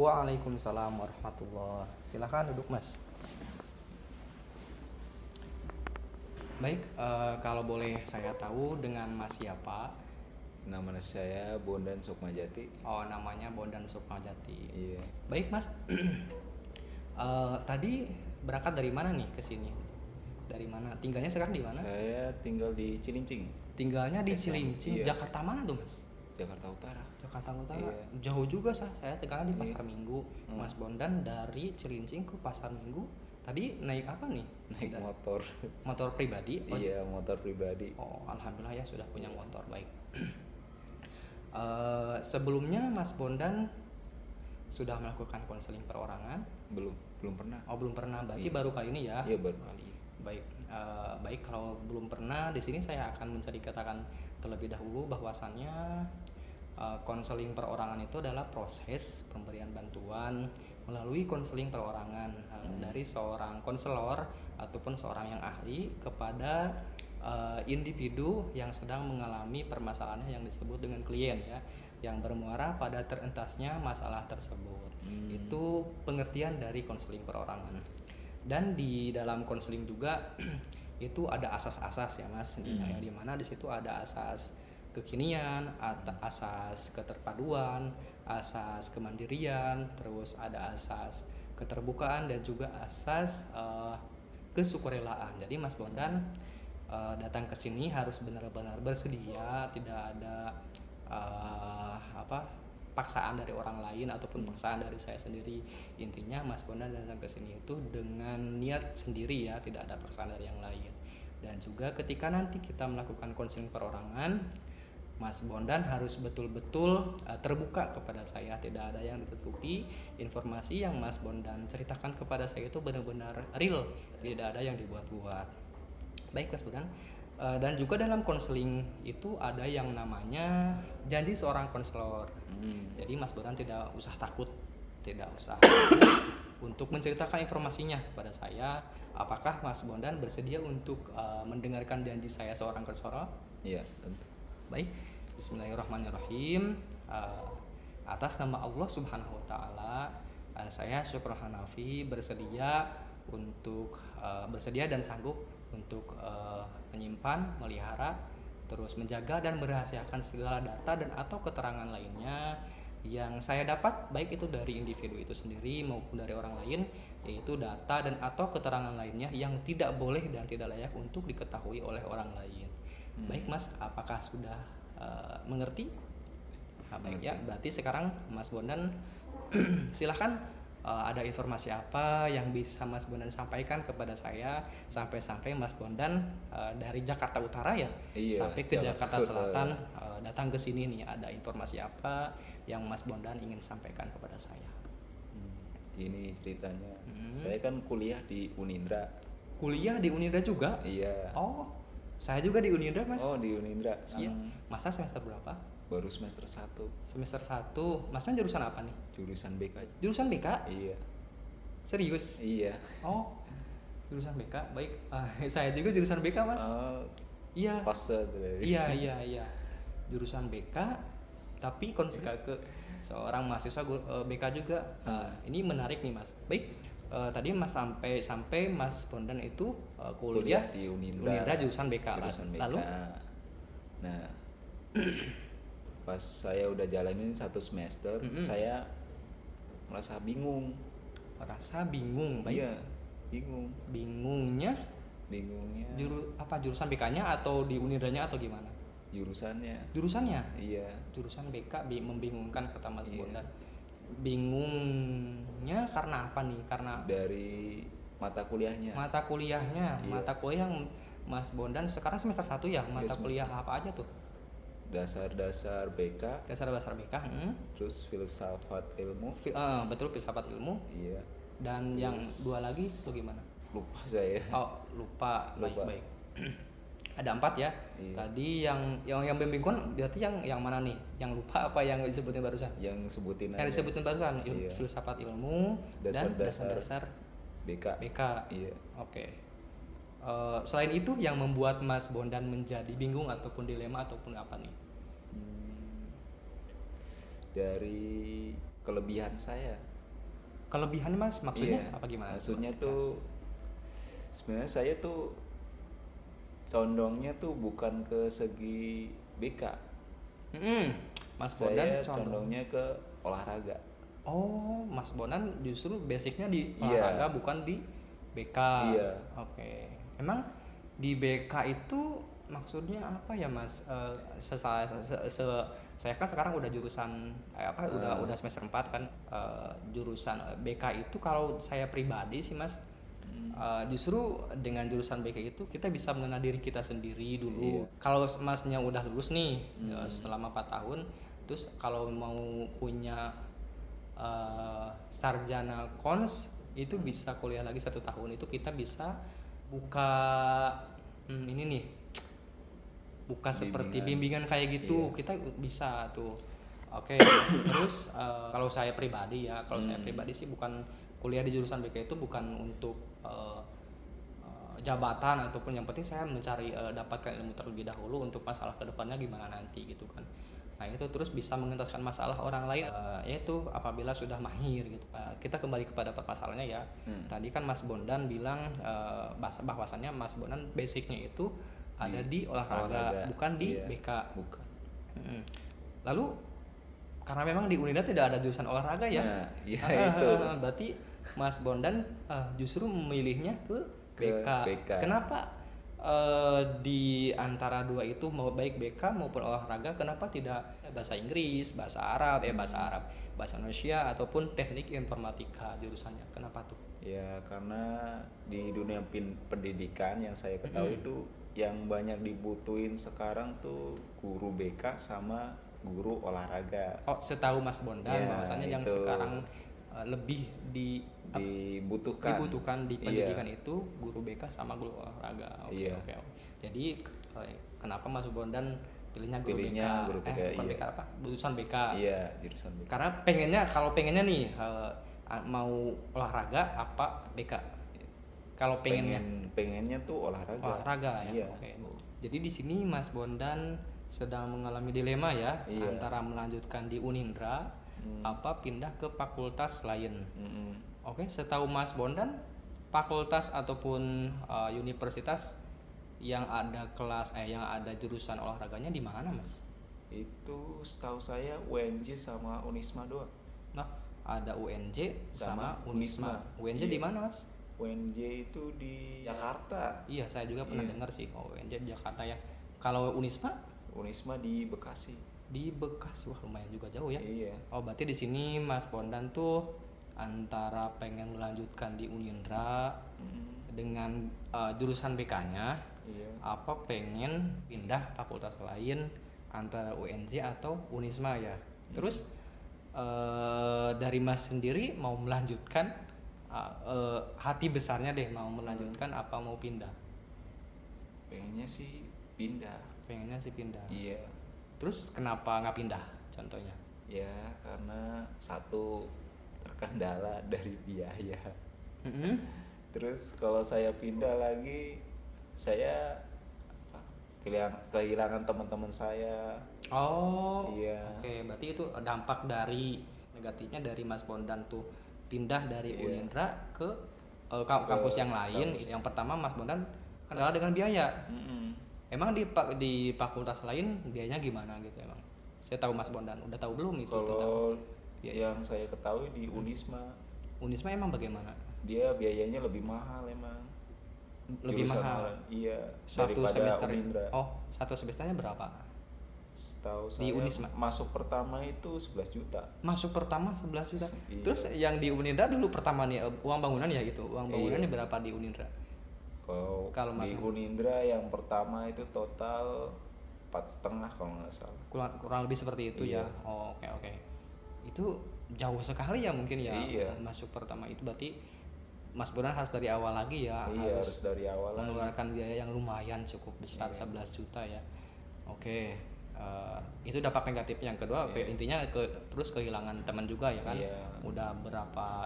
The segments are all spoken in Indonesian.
Waalaikumsalam warahmatullah. Silakan duduk Mas. Baik, kalau boleh saya tahu dengan Mas siapa? Nama saya Bondan Sukmajati. Oh, namanya Bondan Sukmajati. Iya. Baik Mas, tadi berangkat dari mana nih ke sini? Dari mana? Tinggalnya sekarang di mana? Saya tinggal di Cilincing. Tinggalnya di SM, Cilincing, iya. Jakarta mana tuh Mas? Jakarta Utara. Jakarta Utara. Iya. Jauh juga saya tinggalnya di Iya. Pasar Minggu. Mas Bondan dari Cilincing ke Pasar Minggu. Tadi naik apa nih? Naik motor. Motor pribadi? Oh, Iya, motor pribadi. oh, alhamdulillah ya sudah punya motor. Baik. Sebelumnya Mas Bondan sudah melakukan konseling perorangan? Belum pernah. Oh, belum pernah. Berarti Iya. baru kali ini ya? Iya, baru kali. Baik, baik kalau belum pernah, di sini saya akan menceritakan terlebih dahulu bahwasannya konseling perorangan itu adalah proses pemberian bantuan melalui konseling perorangan dari seorang konselor ataupun seorang yang ahli kepada individu yang sedang mengalami permasalahan yang disebut dengan klien ya, yang bermuara pada terentasnya masalah tersebut. Itu pengertian dari konseling perorangan. Dan di dalam konseling juga itu ada asas-asas ya Mas, yang dimana di situ ada asas kekinian, asas keterpaduan, asas kemandirian, terus ada asas keterbukaan dan juga asas kesukarelaan. Jadi Mas Bondan datang ke sini harus benar-benar bersedia, tidak ada paksaan dari orang lain ataupun paksaan dari saya sendiri. Intinya Mas Bondan datang ke sini itu dengan niat sendiri ya, tidak ada paksaan dari yang lain. Dan juga ketika nanti kita melakukan konseling perorangan, Mas Bondan harus betul-betul terbuka kepada saya, tidak ada yang ditutupi. Informasi yang Mas Bondan ceritakan kepada saya itu benar-benar real, tidak ada yang dibuat-buat. Baik Mas Bondan, dan juga dalam konseling itu ada yang namanya janji seorang konselor. Jadi Mas Bondan tidak usah takut, tidak usah untuk menceritakan informasinya kepada saya. Apakah Mas Bondan bersedia untuk mendengarkan janji saya seorang konselor? Iya, tentu. Baik, bismillahirrahmanirrahim. Atas nama Allah Subhanahu wa taala, saya Syukur Hanafi bersedia dan sanggup untuk menyimpan, melihara, terus menjaga dan merahasiakan segala data dan atau keterangan lainnya yang saya dapat, baik itu dari individu itu sendiri maupun dari orang lain, yaitu data dan atau keterangan lainnya yang tidak boleh dan tidak layak untuk diketahui oleh orang lain. Baik Mas, apakah sudah mengerti? Baik ya, berarti sekarang Mas Bondan silahkan, ada informasi apa yang bisa Mas Bondan sampaikan kepada saya, sampai Mas Bondan dari Jakarta Utara ya, Iya, sampai ke Jakarta Utara. Selatan datang ke sini nih, ada informasi apa yang Mas Bondan ingin sampaikan kepada saya? Ini ceritanya. Saya kan kuliah di Unindra. Kuliah di Unindra juga? Iya. Oh, saya juga di Unindra Mas. Oh, di Unindra. Iya. Masa semester berapa? Baru semester 1. Semester 1. Masnya jurusan apa nih? Jurusan BK. Jurusan BK? Iya. Serius? Iya. Oh, jurusan BK. Baik. Saya juga jurusan BK Mas. Iya. Pas Iya. Jurusan BK, tapi ke seorang mahasiswa BK juga. Ini menarik nih Mas. Baik. Tadi Mas sampai Mas Bondan itu kuliah di Unindra jurusan BK. Lalu? Nah, pas saya udah jalanin 1 semester, saya merasa bingung. Merasa bingung, baik. Iya, bingung. Bingungnya jurusan BK-nya atau di Unindranya atau gimana? Jurusannya. Iya. Jurusan BK membingungkan kata Mas Bondan. Bingungnya karena apa nih? Karena dari mata kuliahnya. Iya. Mata kuliah yang Mas Bondan sekarang semester 1 ya. Mata kuliah apa aja tuh? Dasar-dasar BK. Dasar-dasar BK. Terus filsafat ilmu. Betul, filsafat ilmu. Iya. Dan terus yang 2 lagi tuh gimana? Lupa saya. Oh, lupa. Baik. Ada 4 ya. Iya. Tadi yang membingungkan berarti yang mana nih? Yang lupa apa yang disebutin barusan? Yang disebutin barusan, iya. Filsafat ilmu dan dasar-dasar BK. Iya. Oke. Selain itu yang membuat Mas Bondan menjadi bingung ataupun dilema ataupun apa nih? Dari kelebihan saya. Kelebihan Mas maksudnya Iya, apa gimana? maksudnya tuh sebenarnya saya tuh condongnya tuh bukan ke segi BK, Mm-mm. Mas Bondan saya condong. condongnya ke olahraga. Oh, Mas Bondan justru basicnya di Iya, olahraga bukan di BK. iya. Oke. Emang di BK itu maksudnya apa ya Mas? Saya kan sekarang udah jurusan udah semester 4 kan, jurusan BK itu kalau saya pribadi sih Mas, justru dengan jurusan BK itu kita bisa mengenal diri kita sendiri dulu. Iya. Kalau Masnya udah lulus nih selama 4 tahun, terus kalau mau punya sarjana kons itu bisa kuliah lagi 1 tahun, itu kita bisa buka ini nih, buka seperti bimbingan kayak gitu. Iya. Kita bisa tuh. Oke. Terus kalau saya pribadi ya, saya pribadi sih bukan kuliah di jurusan BK itu bukan untuk jabatan ataupun, yang penting saya mencari dapatkan ilmu terlebih dahulu untuk masalah kedepannya gimana nanti gitu kan. Nah itu terus bisa mengentaskan masalah orang lain, yaitu apabila sudah mahir gitu. Kita kembali kepada permasalahannya ya. Tadi kan Mas Bondan bilang bahwasannya Mas Bondan basicnya itu ada di olahraga, bukan di iya, BK. bukan. Lalu karena memang di Unida tidak ada jurusan olahraga ya. Nah, iya itu. Berarti Mas Bondan justru memilihnya ke BK. BK. Kenapa di antara dua itu, mau baik BK maupun olahraga, kenapa tidak bahasa Inggris, bahasa Arab, bahasa Indonesia ataupun teknik informatika jurusannya? Kenapa tuh? Ya karena di dunia pendidikan yang saya ketahui itu yang banyak dibutuhin sekarang tuh guru BK sama guru olahraga. Oh, setahu Mas Bondan Ya, bahwasannya yang itu sekarang lebih dibutuhkan di pendidikan itu guru BK sama guru olahraga. Oke, Iya. oke. Jadi kenapa Mas Bondan pilihnya guru Pilihnya BK? guru BK, Bukan iya. BK apa? Jurusan BK. Iya, jurusan BK. Karena kalau pengennya nih mau olahraga apa BK? Kalau Pengennya tuh olahraga. ya. Iya. Oke. Jadi di sini Mas Bondan sedang mengalami dilema ya, Iya. antara melanjutkan di Unindra apa pindah ke fakultas lain. Oke, setahu Mas Bondan, fakultas ataupun universitas yang ada yang ada jurusan olahraganya di mana, Mas? Itu setahu saya UNJ sama Unisma doang. Nah, ada UNJ sama Sama Unisma. Unisma. UNJ Iya. di mana, Mas? UNJ itu di Jakarta. Iya, saya juga pernah Iya. dengar sih. Oh, UNJ di Jakarta ya. Kalau Unisma Unisma di Bekasi. di Bekasi. Wah, lumayan juga jauh ya. Iya. Oh, berarti di sini Mas Bondan tuh antara pengen melanjutkan di Unindra dengan jurusan BK-nya, Iya. apa pengen pindah fakultas lain antara UNJ atau Unisma ya. Terus dari Mas sendiri mau melanjutkan, hati besarnya deh mau melanjutkan apa mau pindah? Pengennya sih pindah. Pengennya sih pindah. Iya. Terus kenapa nggak pindah contohnya? Ya karena satu terkendala dari biaya. Terus kalau saya pindah lagi, saya kehilangan teman-teman saya. Oh, Iya. Oke, berarti itu dampak dari negatifnya dari Mas Bondan tuh pindah dari Iya. Unindra ke kampus yang lain. kampus. Yang pertama Mas Bondan kendala dengan biaya. Emang di fakultas lain biayanya gimana gitu emang? Saya tahu Mas Bondan, udah tahu belum itu tentang Kalau biaya? yang saya ketahui di Unisma, Unisma emang bagaimana? dia biayanya lebih mahal emang. Lebih Jurusan mahal. lain, iya. Satu Daripada semester. Unindra. Oh, satu semesternya berapa? Setahu Di saya Unisma? masuk pertama itu 11 juta. Masuk pertama 11 juta. Iya. Terus yang di Unindra dulu pertama nih uang bangunan ya gitu. Uang bangunannya Iya. berapa di Unindra? Kalau Mas di Unindra yang pertama itu total 4,5 kalau nggak salah. Kurang lebih seperti itu ya. Iya. Oh, oke. Itu jauh sekali ya mungkin ya. Iya. Masuk pertama itu berarti Mas Bondan harus dari awal lagi ya. Iya, harus dari awal lagi. mengeluarkan biaya yang lumayan cukup besar, Iya. 11 juta ya. Oke. Itu dampak negatifnya. Yang kedua Iya. intinya terus kehilangan teman juga ya kan. Iya. Udah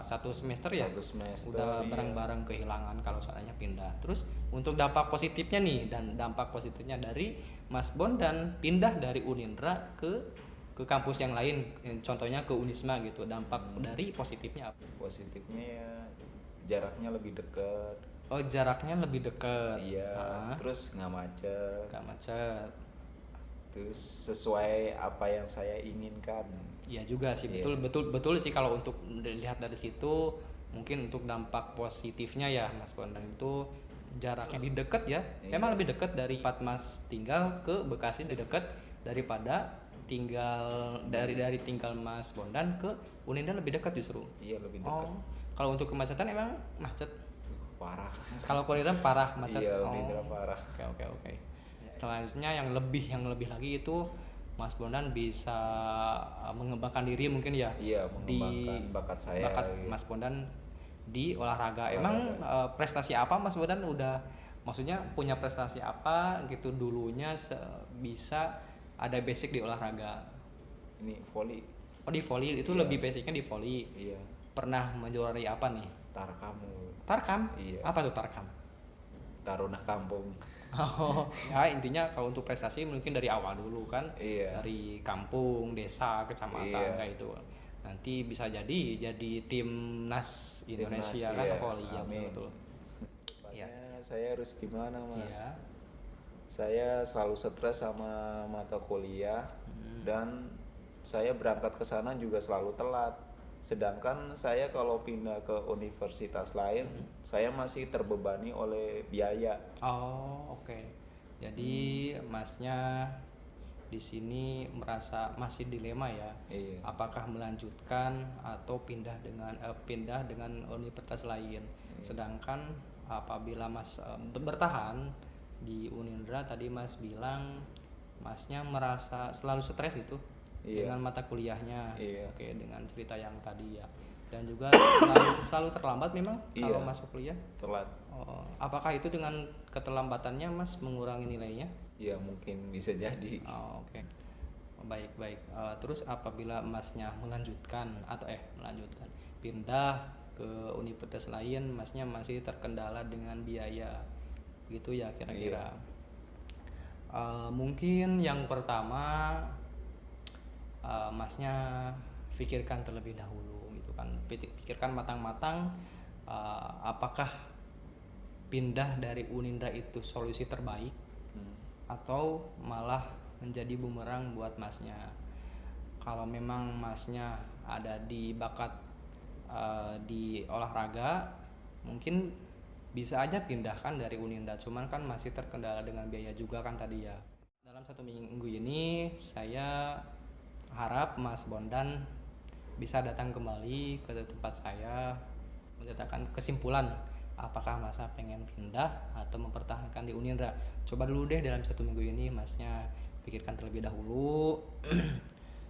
satu semester ya. Satu semester, Udah iya. bareng-bareng kehilangan kalau seandainya pindah. Terus untuk dampak positifnya nih, dan dampak positifnya dari Mas Bondan pindah dari Unindra ke ke kampus yang lain, contohnya ke Unisma gitu, dampak dari positifnya apa? Positifnya ya jaraknya lebih dekat. Oh, jaraknya lebih dekat. Iya, terus nggak macet. Gak macet. Terus sesuai apa yang saya inginkan. Iya juga sih, Iya. betul sih kalau untuk dilihat dari situ. Mungkin untuk dampak positifnya ya Mas Bondan itu jaraknya lebih dekat ya. Iya. Emang lebih dekat dari tempat Mas tinggal ke Bekasi, lebih dekat daripada dari tinggal Mas Bondan ke Uninda, lebih dekat justru. Iya, lebih dekat. Oh, kalau untuk kemacetan emang macet. Parah. Kalau Uninda parah macet. Iya, Oh, Uninda parah. Oke. Selanjutnya yang lebih lagi itu Mas Bondan bisa mengembangkan diri mungkin ya. Iya, mengembangkan bakat saya. Bakat gitu. Mas Bondan di olahraga. Emang prestasi apa Mas Bondan udah, maksudnya punya prestasi apa gitu dulunya bisa ada basic di olahraga? Ini volley. Oh, di volley itu Iya. lebih basicnya di volley. Iya. Pernah menjuarai apa nih? Tarkamu. Tarkam? Iya. Apa tuh Tarkam? Tarunah kampung. Oh, ya intinya kalau untuk prestasi mungkin dari awal dulu kan, Iya. dari kampung, desa, kecamatan Iya. kayak itu. Nanti bisa jadi timnas Indonesia Timnas, kan iya. volley ya, Amin. betul. Iya. Saya harus gimana, Mas? Iya. Saya selalu stres sama mata kuliah dan saya berangkat ke sana juga selalu telat. Sedangkan saya kalau pindah ke universitas lain, saya masih terbebani oleh biaya. Oh, oke. Jadi Masnya di sini merasa masih dilema ya. Iya. Apakah melanjutkan atau pindah dengan universitas lain. Sedangkan apabila Mas bertahan di Unindra, tadi Mas bilang Masnya merasa selalu stres itu. Iya. Dengan mata kuliahnya. Iya. Oke, dengan cerita yang tadi ya. Dan juga selalu terlambat memang kalau Iya. masuk kuliah. Telat. Oh, apakah itu dengan keterlambatannya Mas mengurangi nilainya? Ya mungkin bisa jadi. Oh, oke. Baik. Terus apabila Masnya melanjutkan pindah ke universitas lain, Masnya masih terkendala dengan biaya, gitu ya kira-kira. Mungkin yang pertama Masnya pikirkan terlebih dahulu gitu kan, pikirkan matang-matang apakah pindah dari Unindra itu solusi terbaik atau malah menjadi bumerang buat Masnya. Kalau memang Masnya ada di bakat di olahraga, mungkin bisa aja pindahkan dari Unindra, cuman kan masih terkendala dengan biaya juga kan tadi ya. Dalam 1 minggu ini saya harap Mas Bondan bisa datang kembali ke tempat saya menyatakan kesimpulan apakah Masnya pengen pindah atau mempertahankan di Unindra. Coba dulu deh dalam 1 minggu ini Masnya pikirkan terlebih dahulu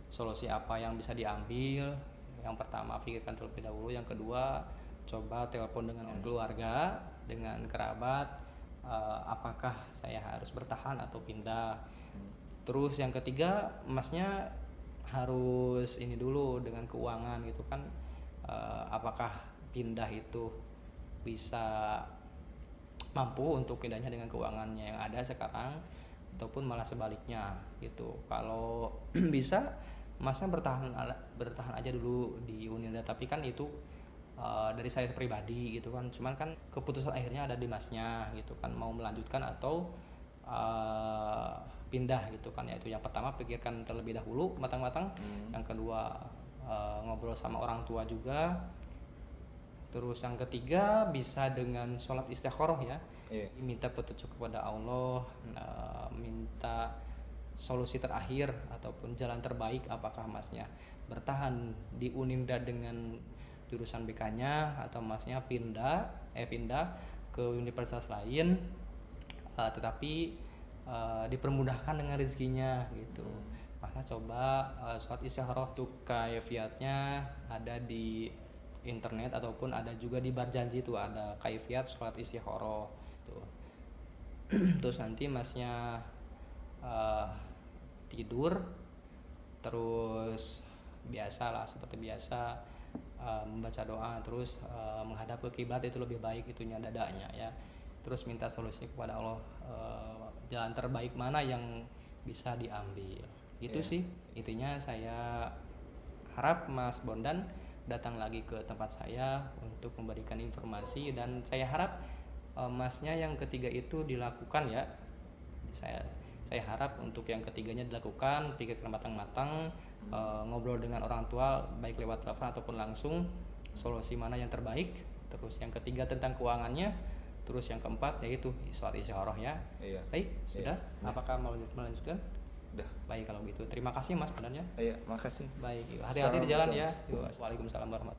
solusi apa yang bisa diambil. Yang pertama pikirkan terlebih dahulu, yang kedua coba telepon dengan keluarga, dengan kerabat, apakah saya harus bertahan atau pindah. Terus yang ketiga Masnya harus ini dulu dengan keuangan gitu kan, apakah pindah itu bisa mampu untuk pindahnya dengan keuangannya yang ada sekarang ataupun malah sebaliknya gitu. Kalau bisa Masnya bertahan aja dulu di Unindra, tapi kan itu dari saya pribadi gitu kan, cuman kan keputusan akhirnya ada di Masnya gitu kan, mau melanjutkan atau pindah gitu kan. Yaitu yang pertama pikirkan terlebih dahulu matang-matang, yang kedua ngobrol sama orang tua juga, terus yang ketiga bisa dengan sholat istikharah ya. Minta petunjuk kepada Allah, minta solusi terakhir ataupun jalan terbaik, apakah Masnya bertahan di Unindra dengan jurusan BK-nya atau Masnya pindah ke universitas lain, tetapi dipermudahkan dengan rezekinya gitu. Maka coba sholat istikharah tuh kaifiatnya ada di internet ataupun ada juga di bar janji tuh, ada kaifiat sholat istikharah tuh. Terus nanti Masnya tidur, terus biasalah seperti biasa membaca doa, terus menghadap ke kiblat, itu lebih baik itunya dadanya ya. Terus minta solusi kepada Allah, jalan terbaik mana yang bisa diambil. Itu Iya. sih intinya. Saya harap Mas Bondan datang lagi ke tempat saya untuk memberikan informasi, dan saya harap Masnya yang ketiga itu dilakukan ya. Saya saya harap untuk yang ketiganya dilakukan, pikirkan matang-matang, ngobrol dengan orang tua baik lewat telepon ataupun langsung, solusi mana yang terbaik. Terus yang ketiga tentang keuangannya, terus yang keempat yaitu soal isyaroh ya. Iya. Baik, Iya. sudah. Apakah mau melanjutkan? Udah. Baik kalau gitu. Terima kasih Mas Bondan ya. Iya, makasih. Baik, hati-hati di jalan ya. Assalamualaikum. Waalaikumsalam warahmatullahi wabarakatuh.